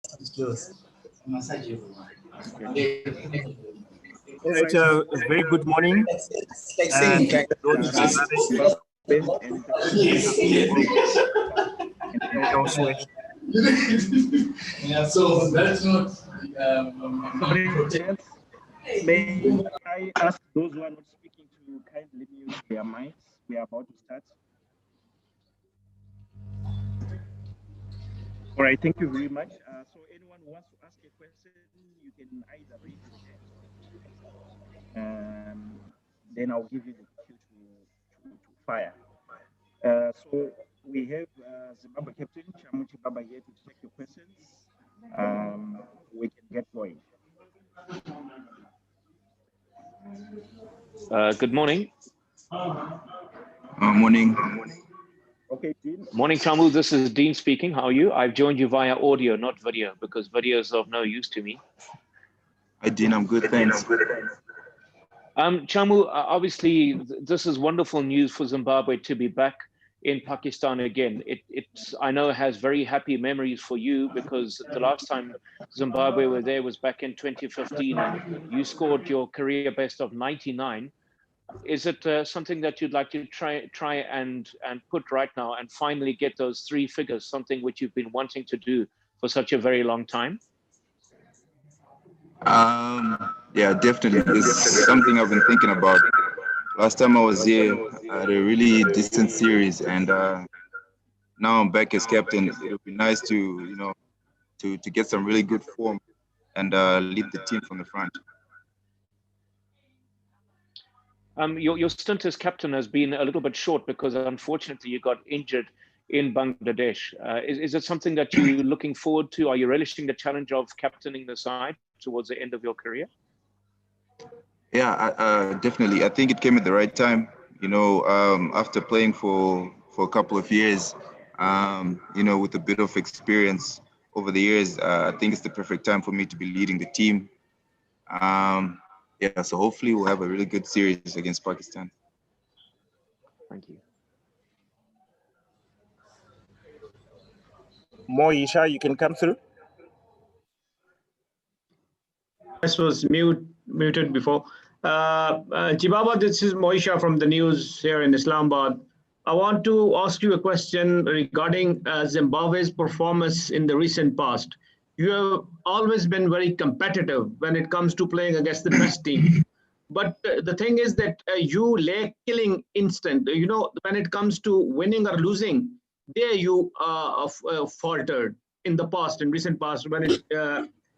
All right, a very good morning. Yeah, so that's not. May I ask those who are not speaking to kindly mute their mics? We are about to start. All right, thank you very much. So anyone who wants to ask a question, you can either raise your hand. Then I'll give you the cue to fire. So we have Zimbabwe Captain Chamu Chibhabha here to take your questions. We can get going. Good morning. Morning. Okay, Dean. Morning, Chamu. This is Dean speaking. How are you? I've joined you via audio, not video, because video is of no use to me. Hi, Dean. I'm good, thanks. Chamu, obviously, this is wonderful news for Zimbabwe to be back in Pakistan again. It's I know has very happy memories for you, because the last time Zimbabwe were there was back in 2015, and you scored your career best of 99. Is it something that you'd like to try and put right now and finally get those 3 figures, something which you've been wanting to do for such a very long time? Yeah, definitely. It's something I've been thinking about. Last time I was here, I had a really decent series, and now I'm back as captain. It would be nice to, to get some really good form and lead the team from the front. Your stint as captain has been a little bit short because unfortunately you got injured in Bangladesh. Is it something that you're looking forward to? Are you relishing the challenge of captaining the side towards the end of your career? Yeah, definitely. I think it came at the right time. After playing for a couple of years, with a bit of experience over the years, I think it's the perfect time for me to be leading the team. Yeah, so hopefully we'll have a really good series against Pakistan. Thank you. Moisha, you can come through. This was muted before. Chibhabha, this is Moisha from the news here in Islamabad. I want to ask you a question regarding Zimbabwe's performance in the recent past. You have always been very competitive when it comes to playing against the best team. But the thing is that you lack killing instinct. When it comes to winning or losing, there you faltered in the past, in recent past, when it,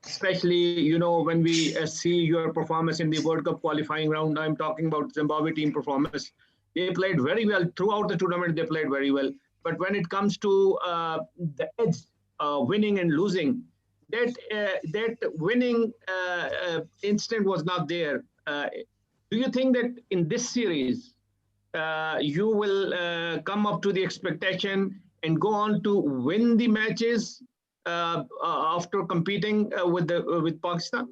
especially, when we see your performance in the World Cup qualifying round. I'm talking about Zimbabwe team performance. They played very well throughout the tournament. They played very well. But when it comes to the edge, winning and losing, that winning instinct was not there. Do you think that in this series, you will come up to the expectation and go on to win the matches after competing with Pakistan?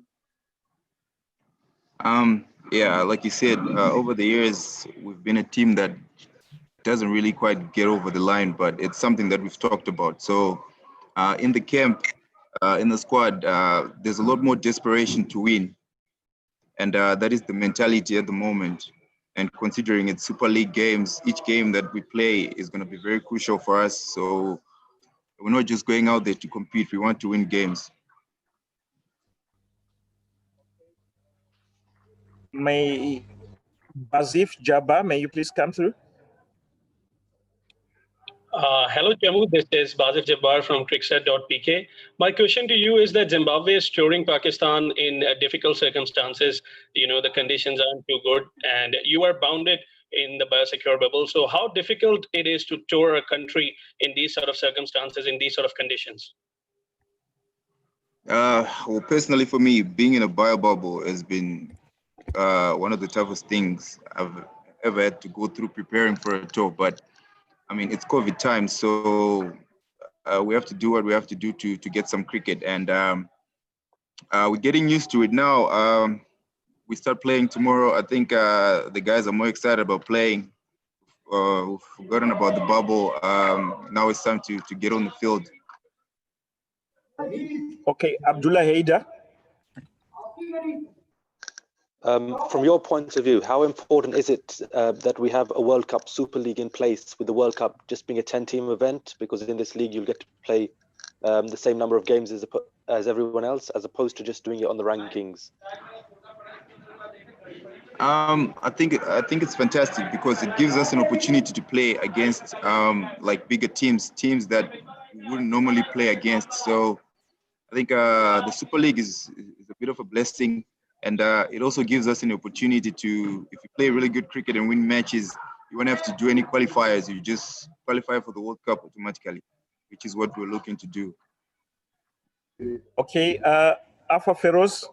Yeah, like you said, over the years, we've been a team that doesn't really quite get over the line, but it's something that we've talked about. So in the camp, in the squad, there's a lot more desperation to win. And that is the mentality at the moment. And considering it's Super League games, each game that we play is going to be very crucial for us. So we're not just going out there to compete. We want to win games. May Bazif Jabba, may you please come through? Hello, Chamu. This is Bazif Jabbar from cricket.pk. My question to you is that Zimbabwe is touring Pakistan in difficult circumstances. The conditions aren't too good, and you are bounded in the biosecure bubble. So how difficult it is to tour a country in these sort of circumstances, in these sort of conditions? Well, personally for me, being in a bio bubble has been one of the toughest things I've ever had to go through preparing for a tour. But I mean, it's COVID time, so we have to do what we have to do to get some cricket, and we're getting used to it now. We start playing tomorrow. I think the guys are more excited about playing. We've forgotten about the bubble. Now it's time to get on the field. Okay, Abdullah Haider. From your point of view, how important is it that we have a World Cup Super League in place, with the World Cup just being a 10-team event? Because in this league, you'll get to play the same number of games as everyone else, as opposed to just doing it on the rankings. I think it's fantastic because it gives us an opportunity to play against like bigger teams that we wouldn't normally play against. So I think the Super League is a bit of a blessing, and it also gives us an opportunity to, if you play really good cricket and win matches, you won't have to do any qualifiers. You just qualify for the World Cup automatically, which is what we're looking to do. Okay, Afa Feroz.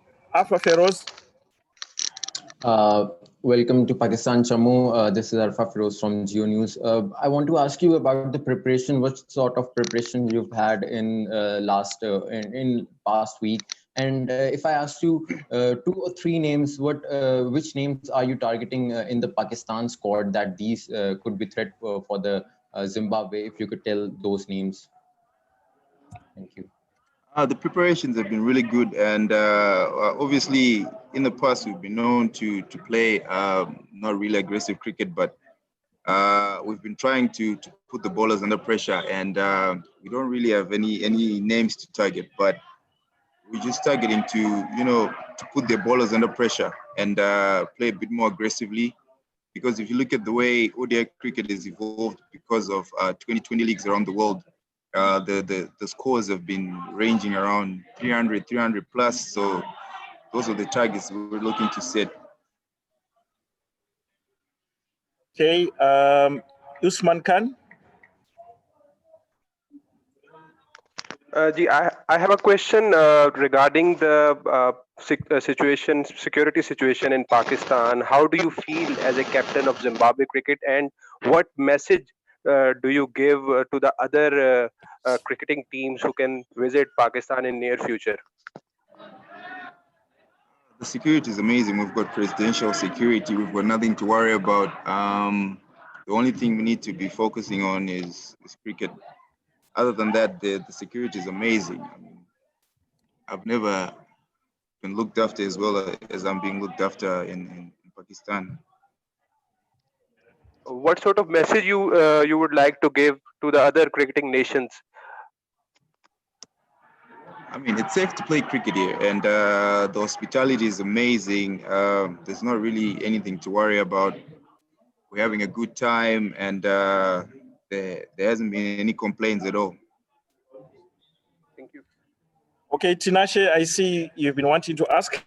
Welcome to Pakistan, Chamu. This is Arfa Feroz from Geo News. I want to ask you about the preparation. What sort of preparation you've had in past week? And if I asked you 2 or 3 names, which names are you targeting in the Pakistan squad that these could be threat for the Zimbabwe? If you could tell those names. Thank you. The preparations have been really good, and obviously in the past we've been known to play not really aggressive cricket, but we've been trying to put the bowlers under pressure, and we don't really have any names to target, but we're just targeting to put their bowlers under pressure and play a bit more aggressively. Because if you look at the way ODI cricket has evolved because of 2020 leagues around the world, the scores have been ranging around 300 plus. So those are the targets we're looking to set. Okay, Usman Khan. I have a question regarding the security situation in Pakistan. How do you feel as a captain of Zimbabwe cricket, and what message do you give to the other cricketing teams who can visit Pakistan in near future? The security is amazing. We've got presidential security. We've got nothing to worry about. The only thing we need to be focusing on is cricket. Other than that, the security is amazing. I mean, I've never been looked after as well as I'm being looked after in Pakistan. What sort of message you would like to give to the other cricketing nations? I mean, it's safe to play cricket here, and the hospitality is amazing. There's not really anything to worry about. We're having a good time, and there hasn't been any complaints at all. Thank you. Okay, Tinashe, I see you've been wanting to ask.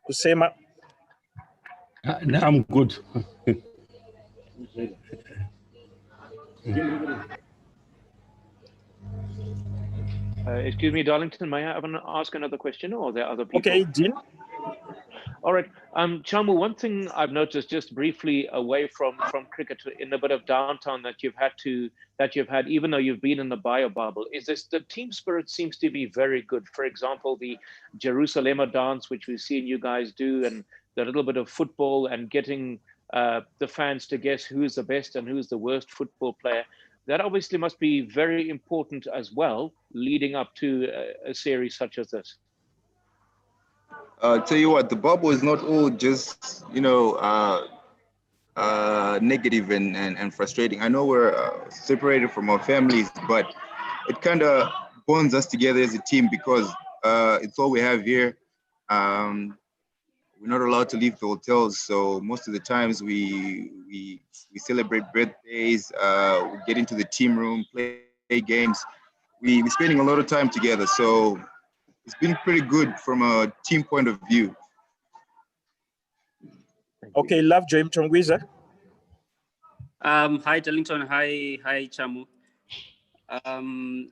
Kusema. No, I'm good. Excuse me, Darlington, may I ask another question, or are there other people? Okay, Dean. All right. Chamu, one thing I've noticed just briefly away from cricket in a bit of downtown that you've had, even though you've been in the bio bubble, is this the team spirit seems to be very good. For example, the Jerusalem dance, which we've seen you guys do, and the little bit of football and getting the fans to guess who's the best and who's the worst football player. That obviously must be very important as well, leading up to a series such as this. Tell you what, the bubble is not all just, negative and frustrating. I know we're separated from our families, but it kind of bonds us together as a team because it's all we have here. We're not allowed to leave the hotels, so most of the times we celebrate birthdays, we get into the team room, play games. We're spending a lot of time together, so it's been pretty good from a team point of view. Okay, Lovejoy Mtongwiza. Hi, Darlington. Hi, Chamu.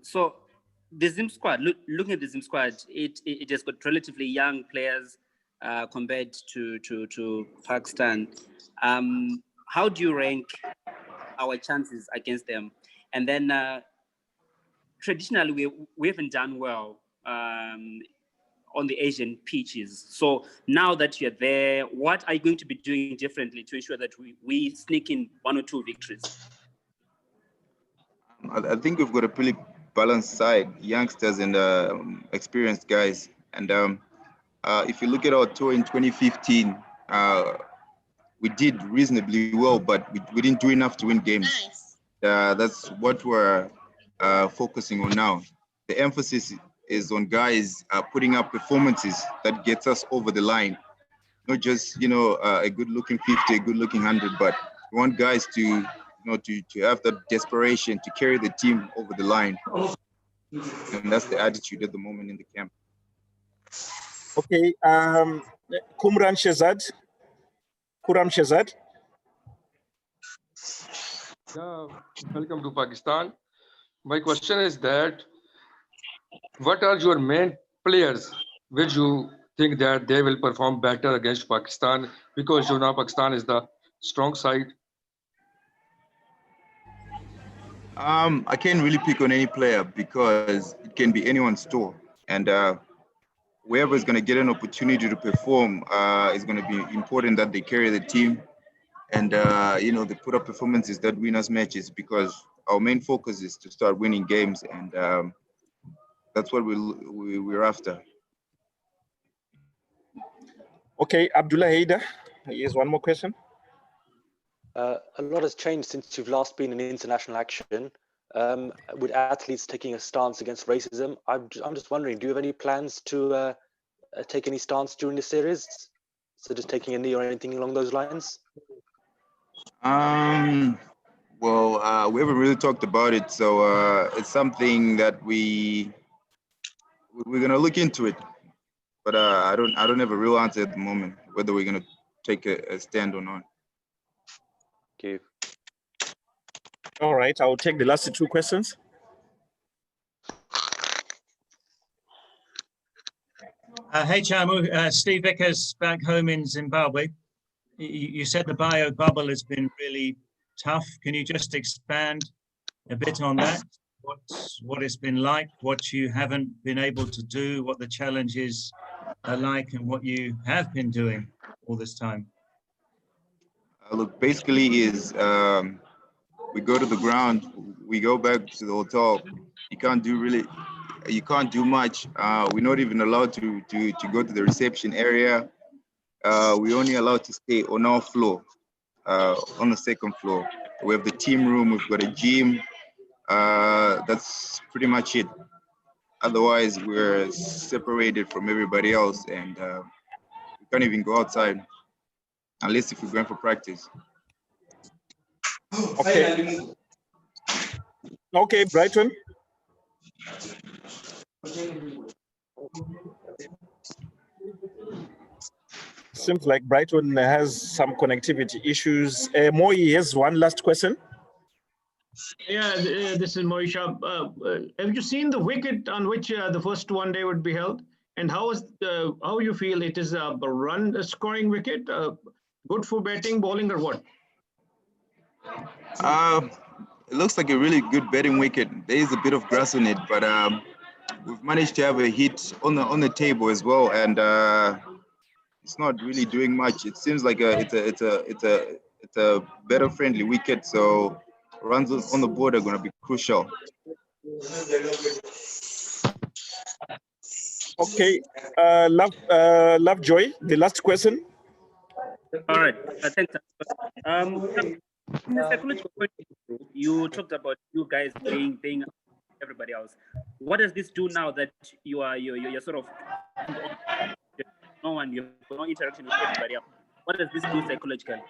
So the Zim squad, looking at the Zim squad, it has got relatively young players compared to Pakistan. How do you rank our chances against them? And then traditionally, we haven't done well on the Asian pitches. So now that you're there, what are you going to be doing differently to ensure that we sneak in 1 or 2 victories? I think we've got a pretty balanced side, youngsters and experienced guys. And if you look at our tour in 2015, we did reasonably well, but we didn't do enough to win games. That's what we're focusing on now. The emphasis is on guys putting up performances that gets us over the line. Not just, a good-looking 50, a good-looking 100, but we want guys to, to have that desperation to carry the team over the line. And that's the attitude at the moment in the camp. Okay, Kumran Shehzad. Kuram Shehzad. Yeah, welcome to Pakistan. My question is that what are your main players which you think that they will perform better against Pakistan, because Pakistan is the strong side? I can't really pick on any player because it can be anyone's tour, and whoever is going to get an opportunity to perform is going to be important that they carry the team, and they put up performances that win us matches, because our main focus is to start winning games, and that's what we're after. Okay, Abdullah Haider, here's one more question. A lot has changed since you've last been in international action, with athletes taking a stance against racism. I'm just wondering, do you have any plans to take any stance during the series? So just taking a knee or anything along those lines? Well, we haven't really talked about it, so it's something that we're gonna look into it. But I don't have a real answer at the moment whether we're gonna take a stand or not. Thank you. All right, I'll take the last two questions. Hey, Chamu, Steve Vickers back home in Zimbabwe. You said the bio bubble has been really tough. Can you just expand a bit on that? What it's been like, what you haven't been able to do, what the challenges are like, and what you have been doing all this time? Look, basically is we go to the ground, we go back to the hotel. You can't do much. We're not even allowed to go to the reception area. We're only allowed to stay on our floor, on the second floor. We have the team room, we've got a gym. That's pretty much it. Otherwise, we're separated from everybody else, and we can't even go outside unless if we're going for practice. Okay. Okay, Brighton. Seems like Brighton has some connectivity issues. Moi has one last question. Yeah, this is Moisha. Have you seen the wicket on which the first one day would be held? And how you feel it is a run scoring wicket, good for batting, bowling, or what? It looks like a really good batting wicket. There is a bit of grass on it, but we've managed to have a hit on the table as well, and it's not really doing much. It seems like it's a better friendly wicket, so runs on the board are going to be crucial. Okay, Lovejoy, the last question. All right, thanks. From a psychological point of view, you talked about you guys playing everybody else. What does this do now that you're sort of no one, you have no interaction with everybody else? What does this do psychologically?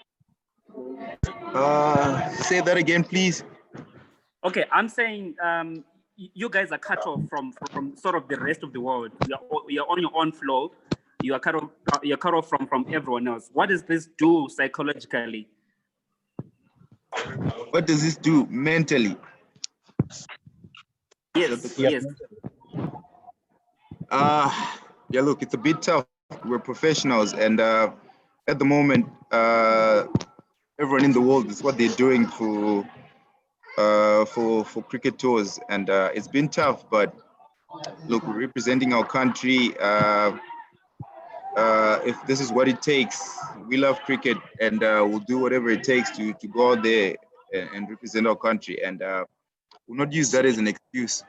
Say that again, please. Okay, I'm saying you guys are cut off from sort of the rest of the world. You're on your own floor. You're cut off from everyone else. What does this do psychologically? What does this do mentally? Yes. Yeah, look, it's a bit tough. We're professionals, and at the moment, everyone in the world is what they're doing for cricket tours, and it's been tough. But look, we're representing our country. If this is what it takes, we love cricket, and we'll do whatever it takes to go out there and represent our country, and we'll not use that as an excuse.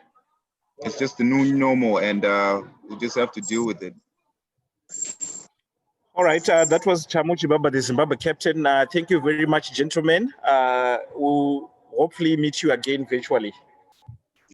it's just the new normal, and we just have to deal with it. All right, that was Chamu Chibhabha, the Zimbabwe captain. Thank you very much, gentlemen. We'll hopefully meet you again virtually.